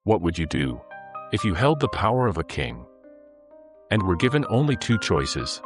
What would you do if you held the power of a king and were given only two choices?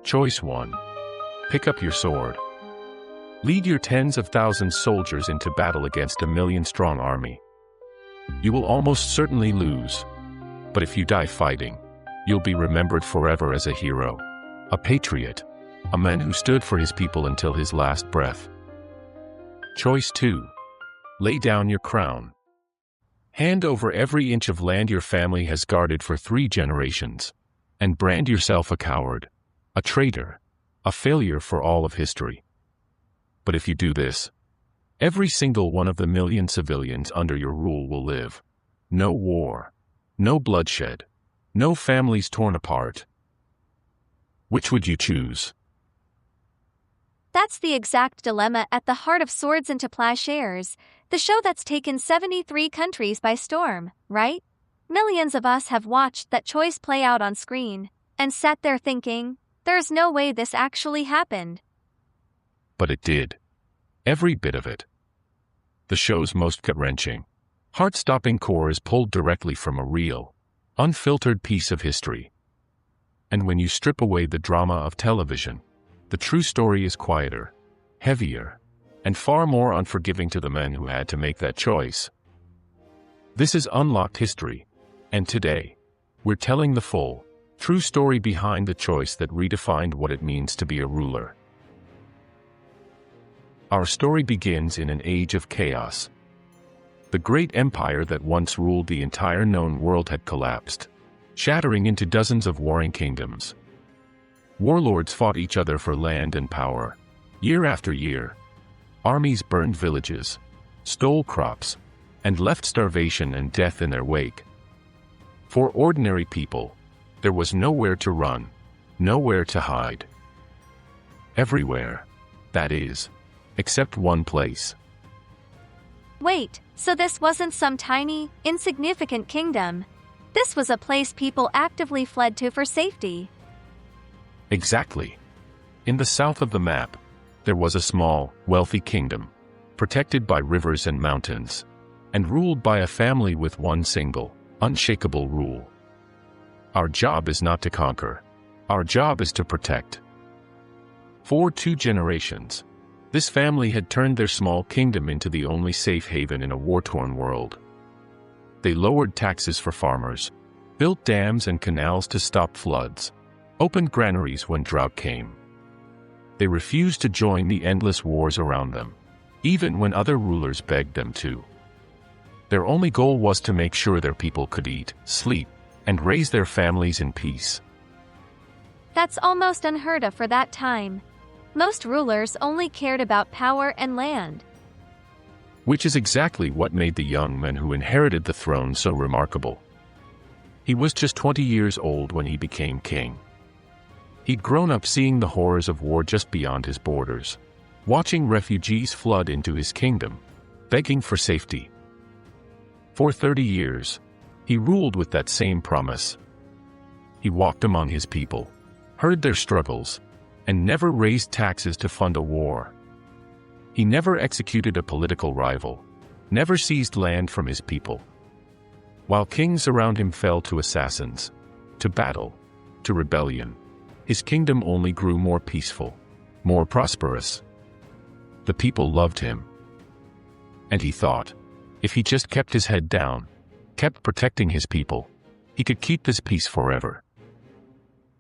Choice 1. Pick up your sword. Lead your tens of thousands soldiers into battle against a million-strong army. You will almost certainly lose, but if you die fighting, you'll be remembered forever as a hero, a patriot, a man who stood for his people until his last breath. Choice 2. Lay down your crown. Hand over every inch of land your family has guarded for 3 generations, and brand yourself a coward, a traitor, a failure for all of history. But if you do this, every single one of the million civilians under your rule will live. No war, no bloodshed, no families torn apart. Which would you choose? That's the exact dilemma at the heart of Swords Into Plowshares, the show that's taken 73 countries by storm, right? Millions of us have watched that choice play out on screen, and sat there thinking, there's no way this actually happened. But it did. Every bit of it. The show's most gut-wrenching, heart-stopping core is pulled directly from a real, unfiltered piece of history. And when you strip away the drama of television, the true story is quieter, heavier, and far more unforgiving to the men who had to make that choice. This is Unlocked History, and today, we're telling the full, true story behind the choice that redefined what it means to be a ruler. Our story begins in an age of chaos. The great empire that once ruled the entire known world had collapsed, shattering into dozens of warring kingdoms. Warlords fought each other for land and power, year after year. Armies burned villages, stole crops, and left starvation and death in their wake. For ordinary people, there was nowhere to run, nowhere to hide. Everywhere, that is, except one place. Wait, so this wasn't some tiny, insignificant kingdom. This was a place people actively fled to for safety. Exactly. In the south of the map, there was a small, wealthy kingdom, protected by rivers and mountains, and ruled by a family with one single, unshakable rule. Our job is not to conquer. Our job is to protect. For 2 generations, this family had turned their small kingdom into the only safe haven in a war-torn world. They lowered taxes for farmers, built dams and canals to stop floods, opened granaries when drought came. They refused to join the endless wars around them, even when other rulers begged them to. Their only goal was to make sure their people could eat, sleep, and raise their families in peace. That's almost unheard of for that time. Most rulers only cared about power and land. Which is exactly what made the young man who inherited the throne so remarkable. He was just 20 years old when he became king. He'd grown up seeing the horrors of war just beyond his borders, watching refugees flood into his kingdom, begging for safety. For 30 years, he ruled with that same promise. He walked among his people, heard their struggles, and never raised taxes to fund a war. He never executed a political rival, never seized land from his people. While kings around him fell to assassins, to battle, to rebellion, his kingdom only grew more peaceful, more prosperous. The people loved him. And he thought, if he just kept his head down, kept protecting his people, he could keep this peace forever.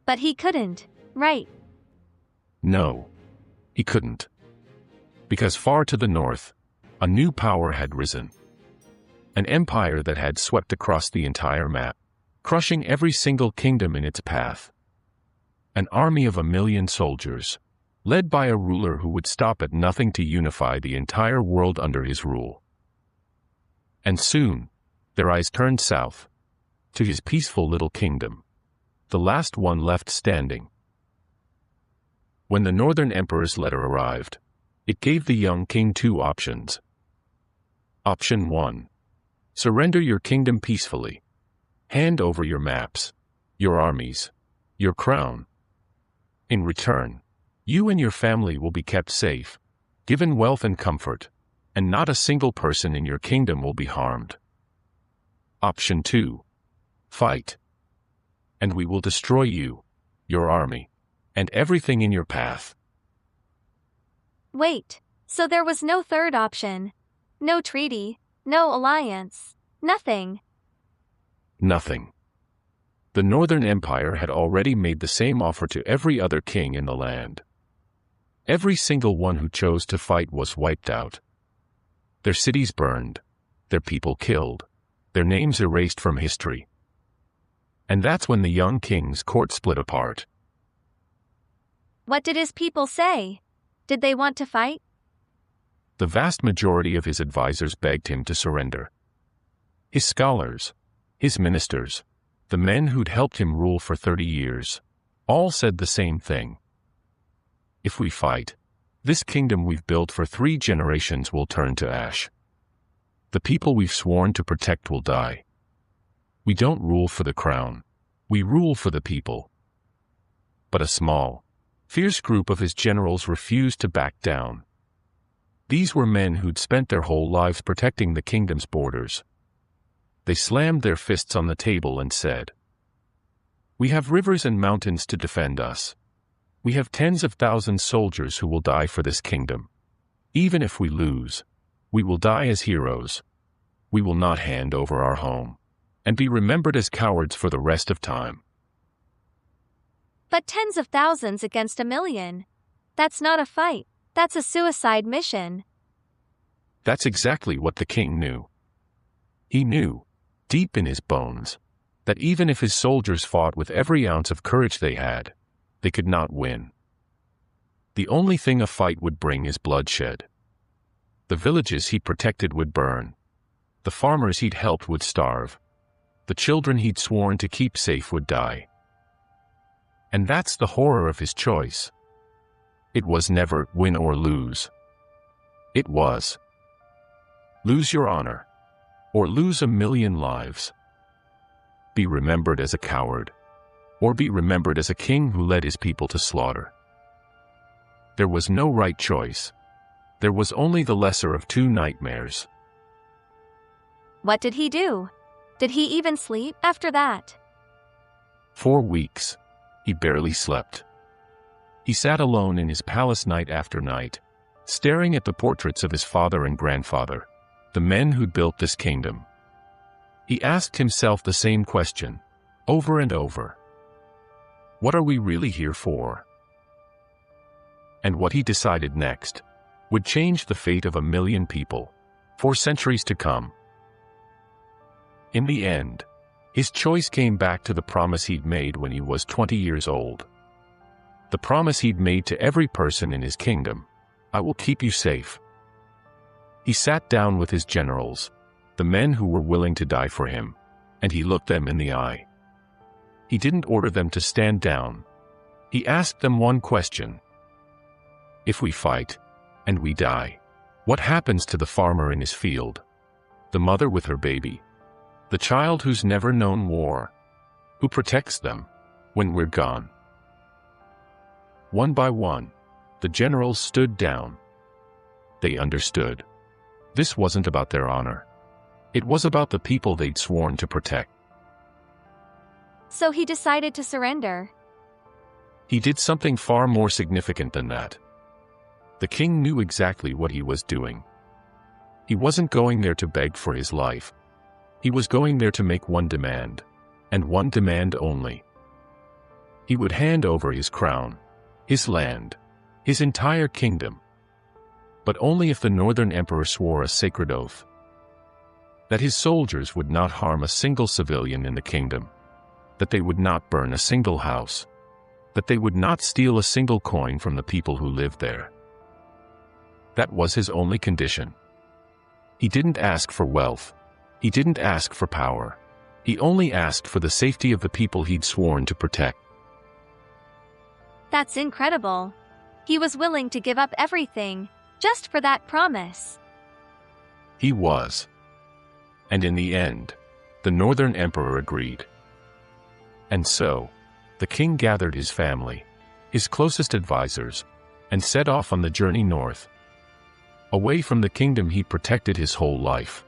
But he couldn't, right? No, he couldn't. Because far to the north, a new power had risen. An empire that had swept across the entire map, crushing every single kingdom in its path. An army of 1 million soldiers, led by a ruler who would stop at nothing to unify the entire world under his rule. And soon, their eyes turned south, to his peaceful little kingdom, the last one left standing. When the Northern Emperor's letter arrived, it gave the young king 2 options. Option 1. Surrender your kingdom peacefully. Hand over your maps, your armies, your crown. In return, you and your family will be kept safe, given wealth and comfort, and not a single person in your kingdom will be harmed. Option 2. Fight. And we will destroy you, your army, and everything in your path. Wait, so there was no third option? No treaty, no alliance, nothing? Nothing. The Northern Empire had already made the same offer to every other king in the land. Every single one who chose to fight was wiped out. Their cities burned, their people killed, their names erased from history. And that's when the young king's court split apart. What did his people say? Did they want to fight? The vast majority of his advisors begged him to surrender. His scholars, his ministers, the men who'd helped him rule for 30 years, all said the same thing. If we fight, this kingdom we've built for 3 generations will turn to ash. The people we've sworn to protect will die. We don't rule for the crown, we rule for the people. But a small, fierce group of his generals refused to back down. These were men who'd spent their whole lives protecting the kingdom's borders. They slammed their fists on the table and said, "We have rivers and mountains to defend us. We have tens of thousands of soldiers who will die for this kingdom. Even if we lose, we will die as heroes. We will not hand over our home and be remembered as cowards for the rest of time." But tens of thousands against 1,000,000. That's not a fight, that's a suicide mission. That's exactly what the king knew. He knew, deep in his bones, that even if his soldiers fought with every ounce of courage they had, they could not win. The only thing a fight would bring is bloodshed. The villages he protected would burn. The farmers he'd helped would starve. The children he'd sworn to keep safe would die. And that's the horror of his choice. It was never win or lose. It was lose your honor, or lose 1,000,000 lives. Be remembered as a coward, or be remembered as a king who led his people to slaughter. There was no right choice. There was only the lesser of 2 nightmares. What did he do? Did he even sleep after that? 4 weeks. He barely slept. He sat alone in his palace night after night, staring at the portraits of his father and grandfather, the men who'd built this kingdom. He asked himself the same question, over and over. What are we really here for? And what he decided next would change the fate of 1,000,000 people, for centuries to come. In the end, his choice came back to the promise he'd made when he was 20 years old. The promise he'd made to every person in his kingdom: "I will keep you safe." He sat down with his generals, the men who were willing to die for him, and he looked them in the eye. He didn't order them to stand down. He asked them one question. If we fight, and we die, what happens to the farmer in his field? The mother with her baby? The child who's never known war? Who protects them when we're gone? One by one, the generals stood down. They understood. This wasn't about their honor. It was about the people they'd sworn to protect. So he decided to surrender. He did something far more significant than that. The king knew exactly what he was doing. He wasn't going there to beg for his life. He was going there to make one demand, and one demand only. He would hand over his crown, his land, his entire kingdom. But only if the Northern Emperor swore a sacred oath that his soldiers would not harm a single civilian in the kingdom, that they would not burn a single house, that they would not steal a single coin from the people who lived there. That was his only condition. He didn't ask for wealth. He didn't ask for power. He only asked for the safety of the people he'd sworn to protect. That's incredible. He was willing to give up everything, just for that promise. He was. And in the end, the Northern Emperor agreed. And so, the king gathered his family, his closest advisors, and set off on the journey north, away from the kingdom he protected his whole life.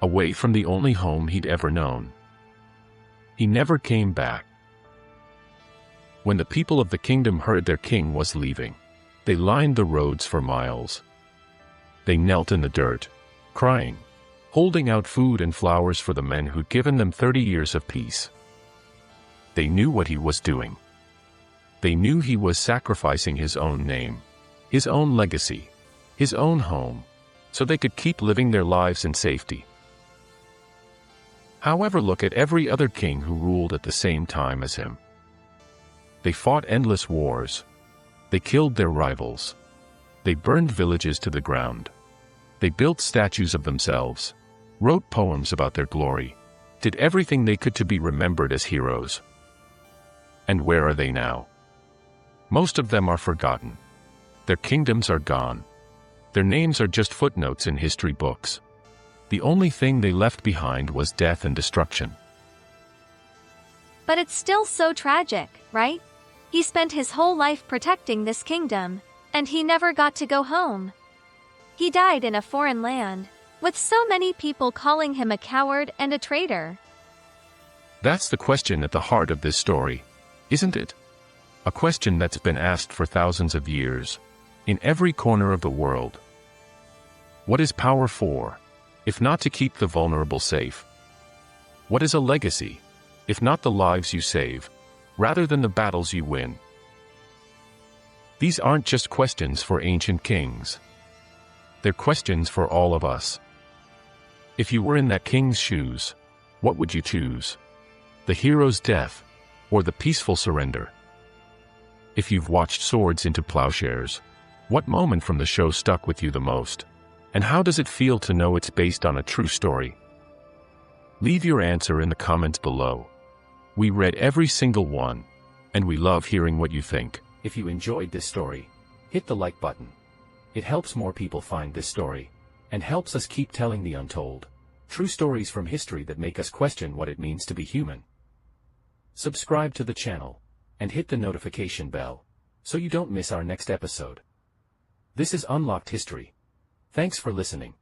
away from the only home he'd ever known. He never came back. When the people of the kingdom heard their king was leaving, they lined the roads for miles. They knelt in the dirt, crying, holding out food and flowers for the men who'd given them 30 years of peace. They knew what he was doing. They knew he was sacrificing his own name, his own legacy, his own home, so they could keep living their lives in safety. However, look at every other king who ruled at the same time as him. They fought endless wars. They killed their rivals. They burned villages to the ground. They built statues of themselves, wrote poems about their glory, did everything they could to be remembered as heroes. And where are they now? Most of them are forgotten. Their kingdoms are gone. Their names are just footnotes in history books. The only thing they left behind was death and destruction. But it's still so tragic, right? He spent his whole life protecting this kingdom, and he never got to go home. He died in a foreign land, with so many people calling him a coward and a traitor. That's the question at the heart of this story, isn't it? A question that's been asked for thousands of years, in every corner of the world. What is power for, if not to keep the vulnerable safe? What is a legacy, if not the lives you save, rather than the battles you win? These aren't just questions for ancient kings. They're questions for all of us. If you were in that king's shoes, what would you choose? The hero's death, or the peaceful surrender? If you've watched Swords Into Plowshares, what moment from the show stuck with you the most? And how does it feel to know it's based on a true story? Leave your answer in the comments below. We read every single one, and we love hearing what you think. If you enjoyed this story, hit the like button. It helps more people find this story, and helps us keep telling the untold, true stories from history that make us question what it means to be human. Subscribe to the channel, and hit the notification bell, so you don't miss our next episode. This is Unlocked History. Thanks for listening.